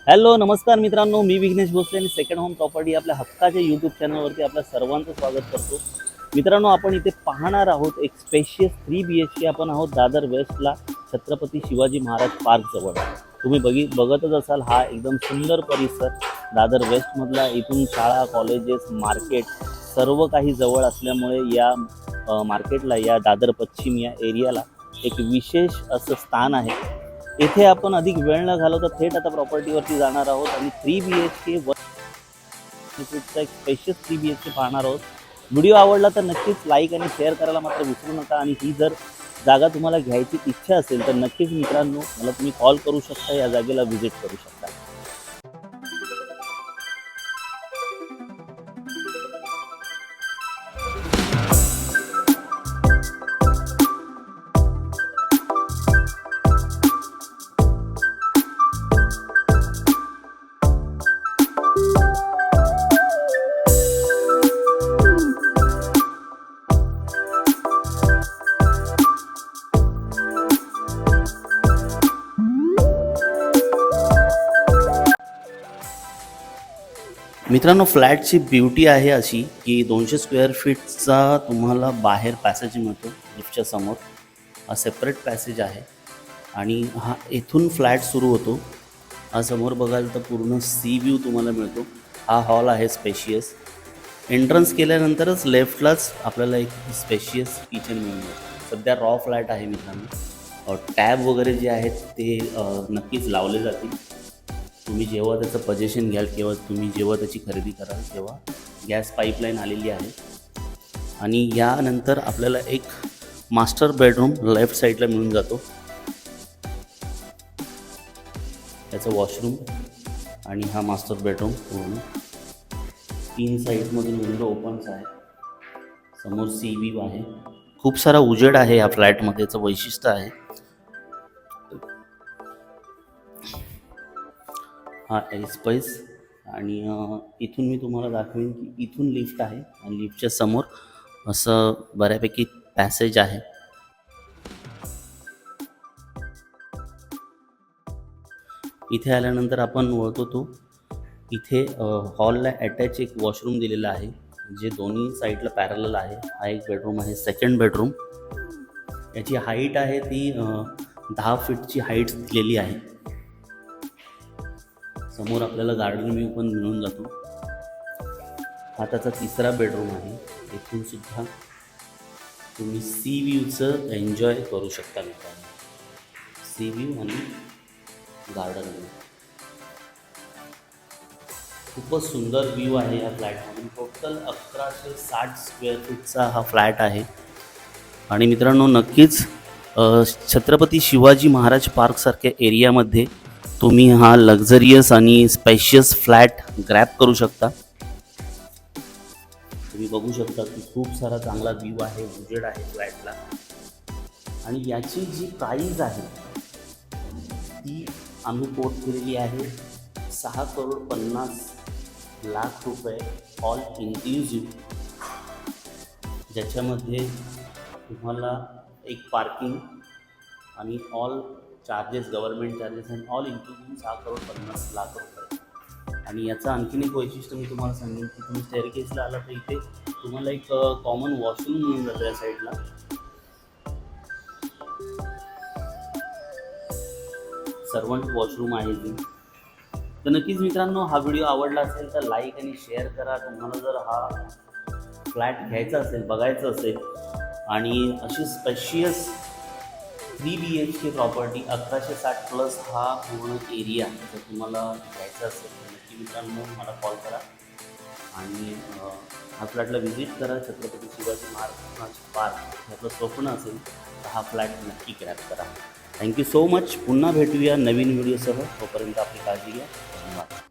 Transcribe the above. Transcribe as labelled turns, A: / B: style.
A: Hello नमस्कार मित्रांनो, मी विघ्नेश भोसले आणि सेकंड होम प्रॉपर्टी आपल्या हक्काच्या यूट्यूब चॅनलवरती आपल्या सर्वांचं स्वागत करतो. मित्रांनो, आपण इथे पाहणार आहोत एक स्पेशियस 3 BHK. आपण आहोत दादर वेस्टला, छत्रपती शिवाजी महाराज पार्क जवळ. तुम्ही बघतच असाल, हा एकदम सुंदर परिसर दादर वेस्टमधला. इथून शाळा, कॉलेजेस, मार्केट सर्व काही जवळ असल्यामुळे या मार्केटला, या दादर पश्चिम या एरियाला एक विशेष असं स्थान आहे. येथे आपण अधिक वेळ न घालवता थेट आता प्रॉपर्टीवरती जाणार आहोत आणि 3 BHK एक स्पेशियस 3 BHK पाहणार आहोत. व्हिडिओ आवडला तर नक्कीच लाईक आणि शेअर करायला मात्र विसरू नका. आणि ही जर जागा तुम्हाला घ्यायची इच्छा असेल तर नक्कीच मित्रांनो, मला तुम्ही कॉल करू शकता, या जागेला व्हिजिट करू शकता. मित्रांनो, फ्लॅटची ब्युटी आहे अशी की 200 स्क्वेअर फीटचा तुम्हाला बाहेर पॅसेज मिळतो. लिफ्टच्या समोर हा सेपरेट पॅसेज आहे आणि हा इथून फ्लॅट सुरू होतो. हा समोर बघाल तर पूर्ण सी व्ह्यू तुम्हाला मिळतो. हा हॉल आहे स्पेशियस. एंट्रन्स केल्यानंतरच लेफ्टलाच आपल्याला एक स्पेशियस किचन मिळून जातं. सध्या रॉ फ्लॅट आहे मित्रांनो. टॅब वगैरे जे आहेत ते नक्कीच लावले जातील. तुम्ही जेव्हा त्याचं पोझिशन घ्याल किंवा तुम्ही जेव्हा त्याची खरेदी कराल तेव्हा गॅस पाईपलाईन आलेली आहे. आणि यानंतर आपल्याला एक मास्टर बेडरूम लेफ्ट साईडला मिळून जातो. त्याचं वॉशरूम आणि हा मास्टर बेडरूम पूर्ण 3 साईडमधून विंडो ओपन्स आहे. समोर सी व्ह्यू आहे. खूप सारा उजेड आहे या फ्लॅटमध्ये, याचं वैशिष्ट्य आहे. हा स्पेस. आणि इथून मी तुम्हाला दाखवेन की इथून लिफ्ट आहे आणि लिफ्टच्या समोर असं बऱ्यापैकी पॅसेज आहे. इथे आल्यानंतर आपण वळतो तो इथे हॉलला अटॅच एक वॉशरूम दिलेला आहे, जे दोन्ही साईडला पॅरलल आहे. हा एक बेडरूम आहे, सेकंड बेडरूम. याची हाईट आहे ती 10 फीटची हाईट दिलेली आहे. समोर आपल्याला गार्डन व्ह्यू पण मिळून जातो. हा त्याचा तिसरा बेडरूम आहे. इथून सुद्धा तुम्ही सी व्ह्यूचं एन्जॉय करू शकता मित्रांनो. सी व्ह्यू आणि गार्डन व्ह्यू खूपच सुंदर व्ह्यू आहे या फ्लॅटमधून. टोटल 1160 स्क्वेअर फीटचा हा फ्लॅट आहे. आणि मित्रांनो, नक्कीच छत्रपती शिवाजी महाराज पार्कसारख्या एरियामध्ये तुम्ही हा लक्झरियस आणि स्पेशियस फ्लॅट ग्रॅब करू शकता. तुम्ही बघू शकता की खूप सारा चांगला व्ह्यू आहे, उजेड आहे फ्लॅटला. आणि याची जी प्राईज आहे ती आम्ही कोट केलेली आहे 6,50,00,000 रुपये, ऑल इन्क्लुझिव्ह. ज्याच्यामध्ये तुम्हाला एक पार्किंग आणि ऑल चार्जेस, गव्हर्नमेंट चार्जेस आणि ऑल इन्क्लुडिंग 6,50,00,000 रुपये. आणि याचं आणखीन एक वैशिष्ट्य मी तुम्हाला सांगेन की तुम्ही स्टेअरकेसला आला तर इथे तुम्हाला एक कॉमन वॉशरूम मिळून जातं या साईडला. सर्वंट वॉशरूम आहे इथे. तर नक्कीच मित्रांनो, हा व्हिडिओ आवडला असेल तर लाईक आणि शेअर करा. तुम्हाला जर हा फ्लॅट घ्यायचा असेल, बघायचा असेल आणि अशी स्पेशियस 3 BHK प्रॉपर्टी 1160 प्लस हा पूर्ण एरिया जर तुम्हाला घ्यायचा असेल तर नक्की मित्रांनो मला कॉल करा आणि हा फ्लॅटला व्हिजिट करा. छत्रपती शिवाजी महाराज पार्क ह्याचं स्वप्न असेल तर हा फ्लॅट नक्की ग्रॅब करा. Thank you so much. पुन्हा भेटूया नवीन व्हिडिओसह. तोपर्यंत आपली काळजी घ्या. धन्यवाद.